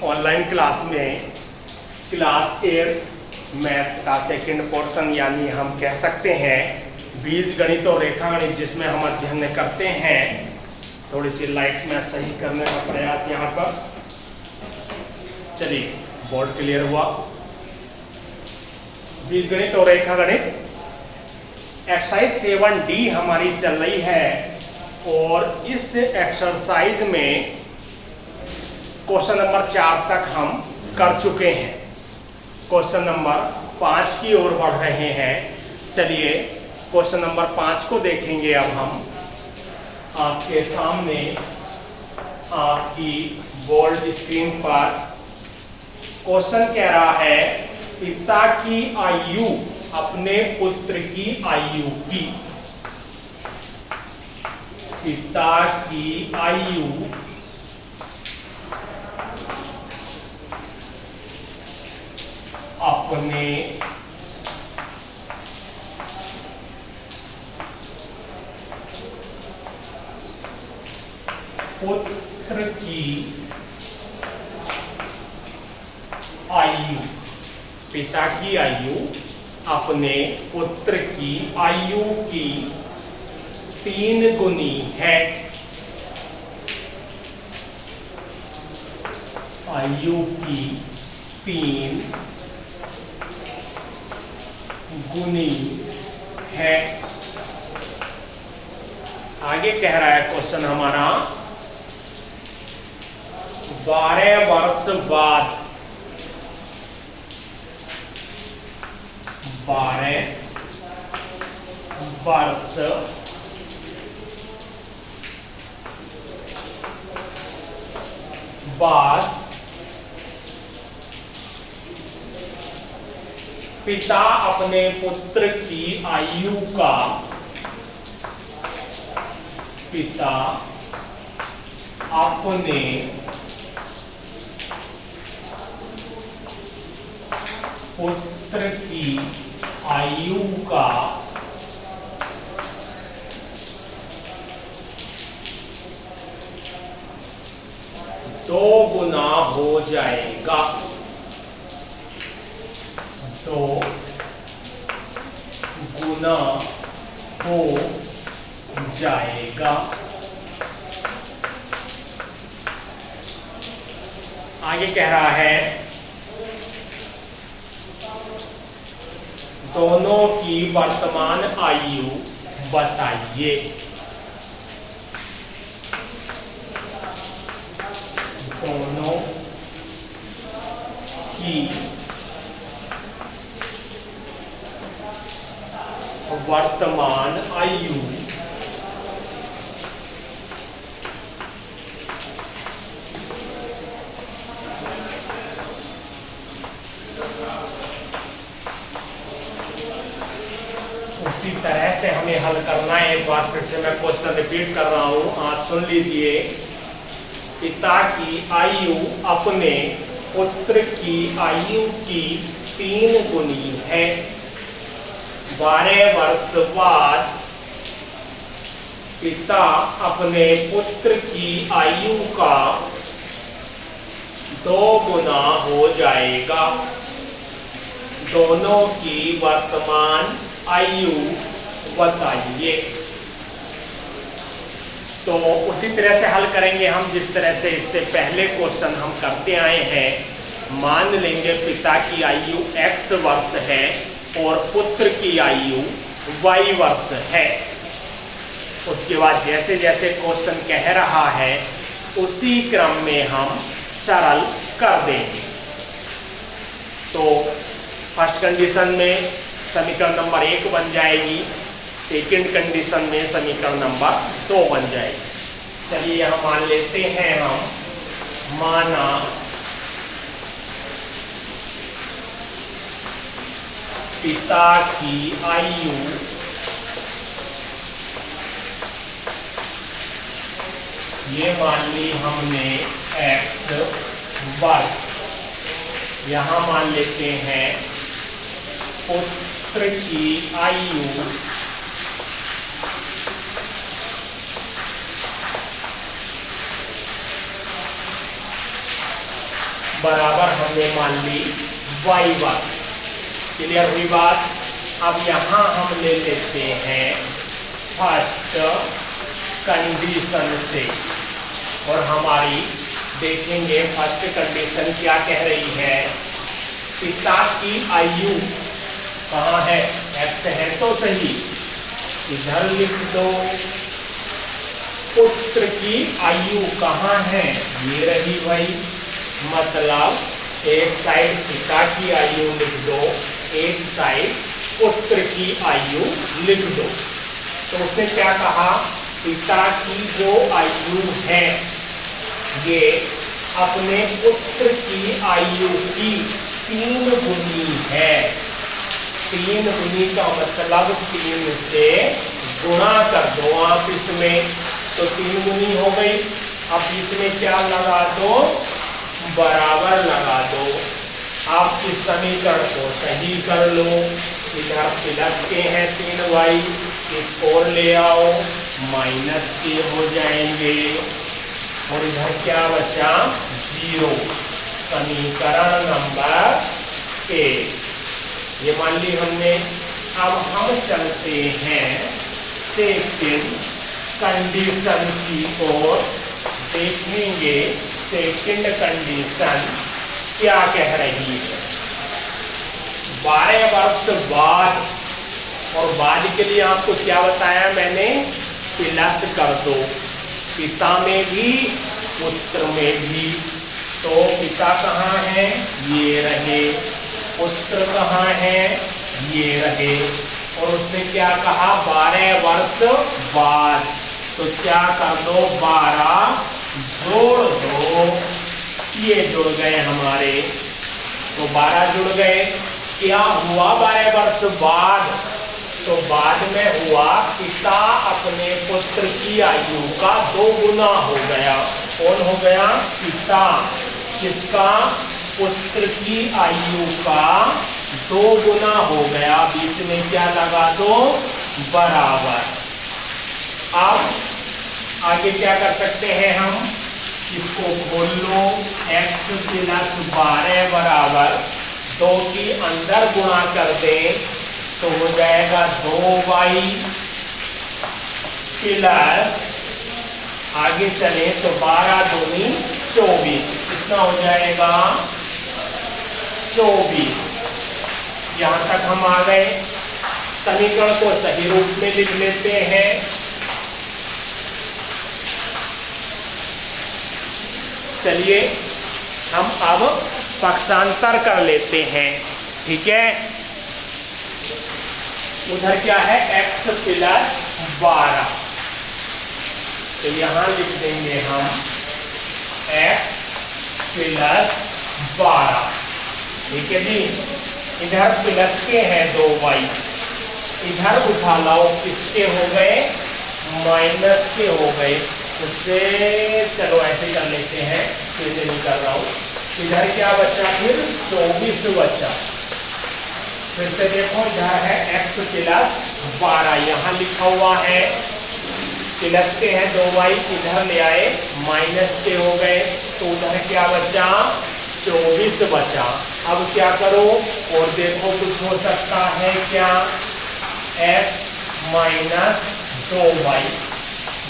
Online class में class 8 math का second portion यानी हम कह सकते हैं बीज गणित और रेखा गणित, जिसमें हम अध्ययन करते हैं। थोड़ी सी लाइट में सही करने का प्रयास यहाँ पर। चलिए, बोर्ड क्लियर हुआ। बीज गणित और रेखा गणित एक्सरसाइज 7D हमारी चल रही है और इस एक्सरसाइज में क्वेश्चन नंबर 4 तक हम कर चुके हैं। क्वेश्चन नंबर 5 की ओर बढ़ रहे हैं। चलिए क्वेश्चन नंबर 5 को देखेंगे। अब हम आपके सामने आपकी बोर्ड स्क्रीन पर क्वेश्चन कह रहा है, पिता की आयु अपने पुत्र की आयु की। पिता की आयु अपने पुत्र की आयु, पिता की आयु अपने पुत्र की आयु की 3 गुनी है। आयु की 3 गुनी है। आगे कह रहा है क्वेश्चन हमारा, 12 वर्ष बाद 12 वर्ष बाद पिता अपने पुत्र की आयु का, पिता अपने पुत्र की आयु का 2 गुना हो जाएगा। 2 गुना हो जाएगा। आगे कह रहा है, दोनों की वर्तमान आयु बताइए। दोनों की वर्तमान आयु उसी तरह से हमें हल करना है। एक बार फिर से मैं क्वेश्चन रिपीट कर रहा हूं, आप सुन लीजिए। पिता की आयु अपने पुत्र की आयु की 3 गुनी है। 12 वर्ष बाद पिता अपने पुत्र की आयु का 2 गुना हो जाएगा। दोनों की वर्तमान आयु बताइए। तो उसी तरह से हल करेंगे हम जिस तरह से इससे पहले क्वेश्चन हम करते आए हैं। मान लेंगे पिता की आयु x वर्ष है और पुत्र की आयु y वर्ष है। उसके बाद जैसे जैसे क्वेश्चन कह रहा है उसी क्रम में हम सरल कर देंगे। तो फर्स्ट कंडीशन में समीकरण नंबर 1 बन जाएगी, सेकंड कंडीशन में समीकरण नंबर 2 बन जाएगी। चलिए यहां मान लेते हैं हम, माना पिता की आयु ये मान ली हमने x वर्ग। यहां मान लेते हैं पुत्र की आयु बराबर हमने मान ली y वर्ग। क्लियर हुई बात। अब यहां हम ले लेते हैं फर्स्ट कंडीशन से, और हमारी देखेंगे फर्स्ट कंडीशन क्या कह रही है। पिता की आयु कहाँ है, x है तो सही, इधर लिख दो। पुत्र की आयु कहाँ है, ये रही भाई, मतलब एक साइड पिता की आयु लिख दो, एक साइड पुत्र की आयु लिख दो। तो उसने क्या कहा, पिता की जो आयु है ये अपने पुत्र की आयु की 3 गुनी है। 3 गुनी का मतलब 3 से गुणा कर दो आप इसमें, तो 3 गुनी हो गई। अब इसमें क्या लगा दो, बराबर लगा दो। आप इस समीकरण को सही कर लो। इधर प्लस के हैं 3y, इसको ले आओ, माइनस के हो जाएंगे, और इधर क्या बचा 0। समीकरण नंबर 1 ये मान ली हमने। अब हम चलते हैं सेकंड कंडीशन की ओर, देखेंगे सेकंड कंडीशन क्या कह रही है। 12 वर्ष बाद, और बाद के लिए आपको क्या बताया मैंने, प्लस कर दो, पिता में भी पुत्र में भी। तो पिता कहाँ है, ये रहे, पुत्र कहाँ है, ये रहे, और उसने क्या कहा 12 वर्ष बाद। तो क्या कर दो, 12 जोड़ दो, ये जुड़ गए हमारे। तो 12 जुड़ गए। क्या हुआ 12 वर्ष बाद, तो बाद में हुआ पिता अपने पुत्र की आयु का 2 गुना हो गया। कौन हो गया, पिता, किसका, पुत्र की आयु का 2 गुना हो गया। बीच में क्या लगा दो, बराबर। अब आगे क्या कर सकते हैं हम, इसको खोल लो, x प्लस 12 बराबर 2 की अंदर गुणा कर दें तो हो जाएगा 2y प्लस, आगे चले तो 12 दूनी 24, कितना हो जाएगा 24। यहां तक हम आ गए। समीकरण को सही रूप में लिख लेते हैं। चलिए हम अब पक्षांतर कर लेते हैं, ठीक है। उधर क्या है, x प्लस 12, तो यहां लिख देंगे हम x प्लस 12, ठीक है जी। इधर प्लस के हैं 2y, इधर उठा लाओ, किसके हो गए, माइनस के हो गए। उससे चलो ऐसे कर लेते हैं, फिर नहीं कर रहा हूं। इधर क्या बचा, फिर 24 बचा। फिर से देखो, इधर है x प्लस 12, यहाँ लिखा हुआ है, प्लस के हैं 2y, इधर ले आए, माइनस के हो गए, तो उधर क्या बचा, 24 बचा। अब क्या करो, और देखो कुछ हो सकता है क्या, x माइनस 2y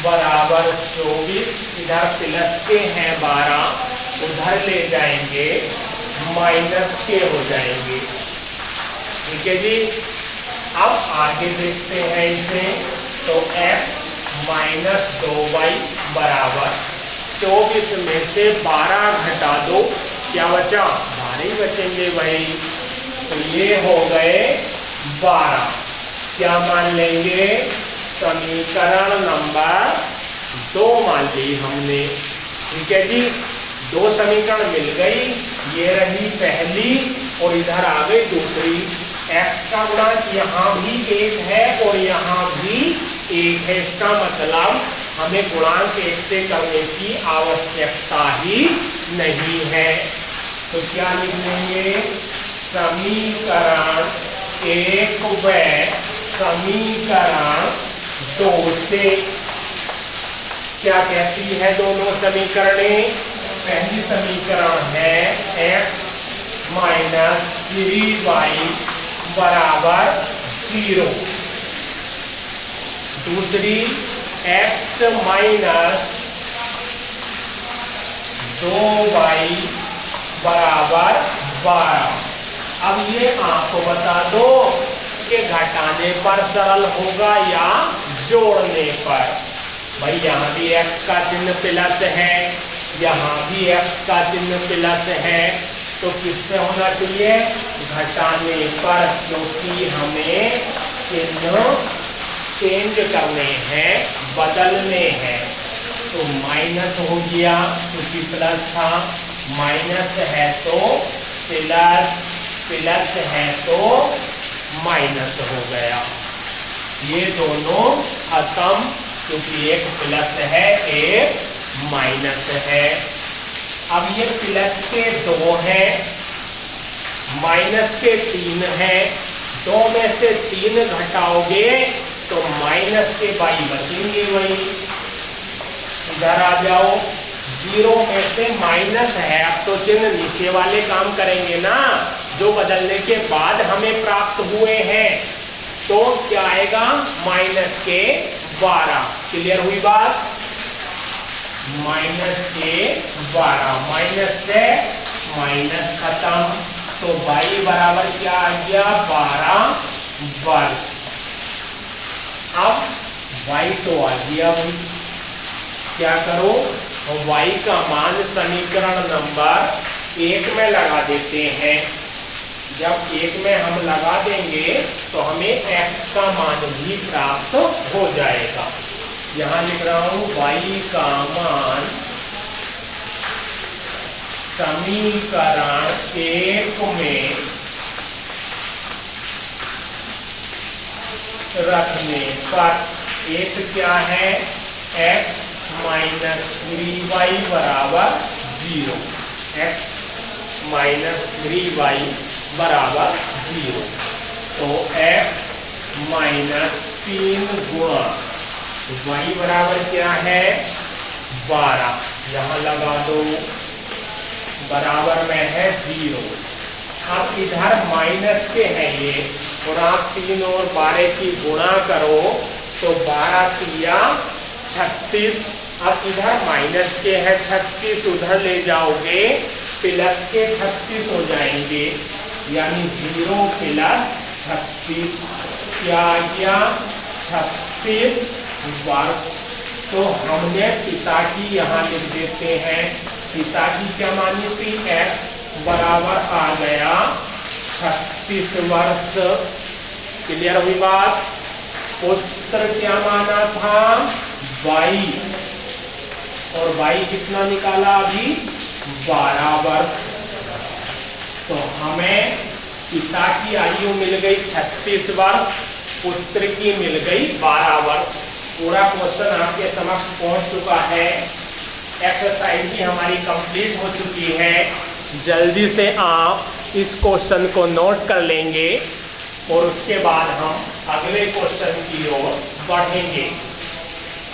बराबर 24, इधर प्लस के हैं 12, उधर ले जाएंगे, माइनस के हो जाएंगे, ठीक है जी। अब आगे देखते हैं इसे, तो x माइनस 2y बराबर 24 में से 12 घटा दो, क्या बचा, 12 ही बचेंगे भाई। तो ये हो गए 12, क्या मान लेंगे, समीकरण नंबर 2 मान ली हमने, ठीक है जी। 2 समीकरण मिल गई, ये रही पहली और इधर आ गई दूसरी। x का गुणांक यहाँ भी 1 है और यहाँ भी 1 है, इसका मतलब हमें गुणांक 1 से करने की आवश्यकता ही नहीं है। तो क्या लिख लेंगे, समीकरण 1 व समीकरण 2 से क्या कहती है दोनों समीकरणें। पहली समीकरण है एक्स माइनस 3y बराबर 0। दूसरी x माइनस 2y बराबर 12। अब ये आपको बता दो कि घटाने पर सरल होगा या जोड़ने पर। भाई यहाँ भी x का चिन्ह प्लस है, यहाँ भी x का चिन्ह प्लस है, तो किससे होना चाहिए? घटाने पर, क्योंकि हमें चिन्ह चेंज करने हैं, बदलने हैं। तो माइनस हो गया क्योंकि प्लस था, माइनस है तो प्लस, प्लस है तो माइनस हो गया। ये दोनों खत्म क्योंकि एक प्लस है एक माइनस है। अब ये प्लस के 2 है, माइनस के 3 है, 2 में से 3 घटाओगे तो माइनस के y बचेंगे वही। इधर आ जाओ, 0 में से माइनस है, अब तो चिन्ह नीचे वाले काम करेंगे ना, जो बदलने के बाद हमें प्राप्त हुए हैं। तो क्या आएगा? माइनस के 12। क्लियर हुई बात? माइनस के 12, माइनस से माइनस खत्म, तो y बराबर क्या आ गया? 12 वर्ग। अब y तो आ गया भाई, क्या करो? y का मान समीकरण नंबर 1 में लगा देते हैं। जब 1 में हम लगा देंगे तो हमें x का मान भी प्राप्त हो जाएगा। यहां लिख रहा हूं y का मान समीकरण 1 में रखने पर 1 क्या है? x माइनस 3y बराबर 0, x माइनस 3y बराबर 0। तो x माइनस 3 गुणा y बराबर क्या है? 12। यहां लगा दो, बराबर में है 0। अब इधर माइनस के है ये, और आप 3 और 12 की गुणा करो तो 12 3 36। अब इधर माइनस के है 36, उधर ले जाओगे प्लस के 36 हो जाएंगे, यानी 0 प्लस 36 क्या आ गया? 36 वर्ग। तो हमने पिता की यहाँ लिख देते हैं, पिता की क्या मानी थी? x बराबर आ गया 36 वर्ष। क्लियर हुई बात? पुत्र क्या माना था? y, और y कितना निकाला अभी? 12 वर्ष। तो हमें पिता की आयु मिल गई 36 वर्ष, पुत्र की मिल गई 12 वर्ष। पूरा क्वेश्चन आपके समक्ष पहुंच चुका है, एक्सरसाइज भी हमारी कंप्लीट हो चुकी है। जल्दी से आप इस क्वेश्चन को नोट कर लेंगे और उसके बाद हम अगले क्वेश्चन की ओर बढ़ेंगे।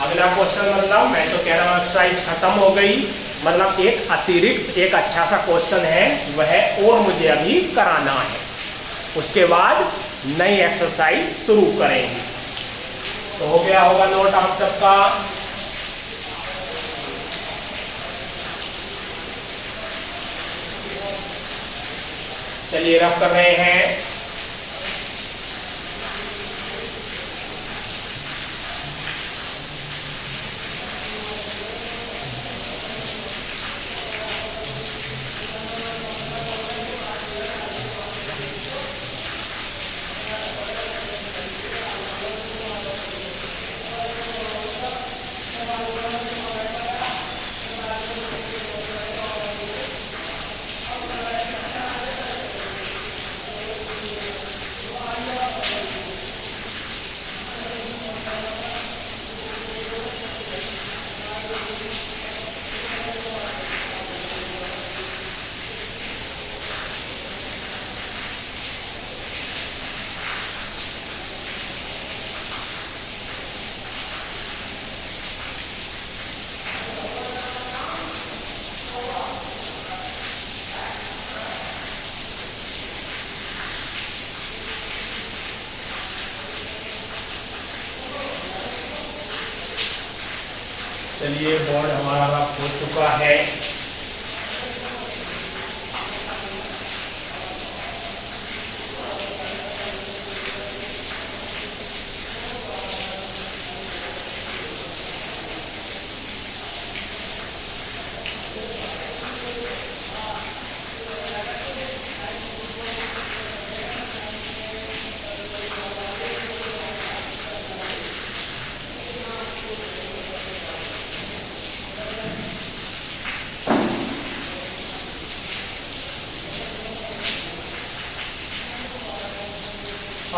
अगला क्वेश्चन मतलब मैं तो कह रहा हूँ एक्सरसाइज खत्म हो गई, मतलब एक अतिरिक्त एक अच्छा सा क्वेश्चन है वह और मुझे अभी कराना है, उसके बाद नई एक्सरसाइज शुरू करेंगे। तो हो गया होगा नोट आप सबका? चलिए रफ कर रहे हैं। चलिए बोर्ड हमारा रफ हो चुका है।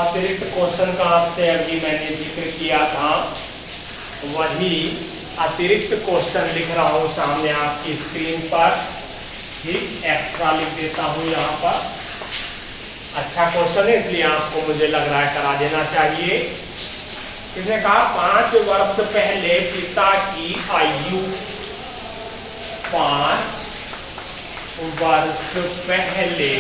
अतिरिक्त क्वेश्चन का आपसे अभी मैंने जिक्र किया था, वही अतिरिक्त क्वेश्चन लिख रहा हूं सामने आपकी स्क्रीन पर। ठीक, एक्स्ट्रा लिख देता हूं यहाँ पर। अच्छा क्वेश्चन है इसलिए आपको मुझे लग रहा है करा देना चाहिए। इसने कहा 5 वर्ष पहले पिता की आयु, 5 वर्ष पहले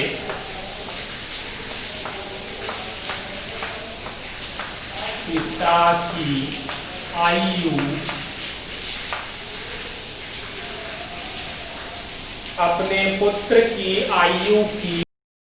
पिता की आयु अपने पुत्र की आयु की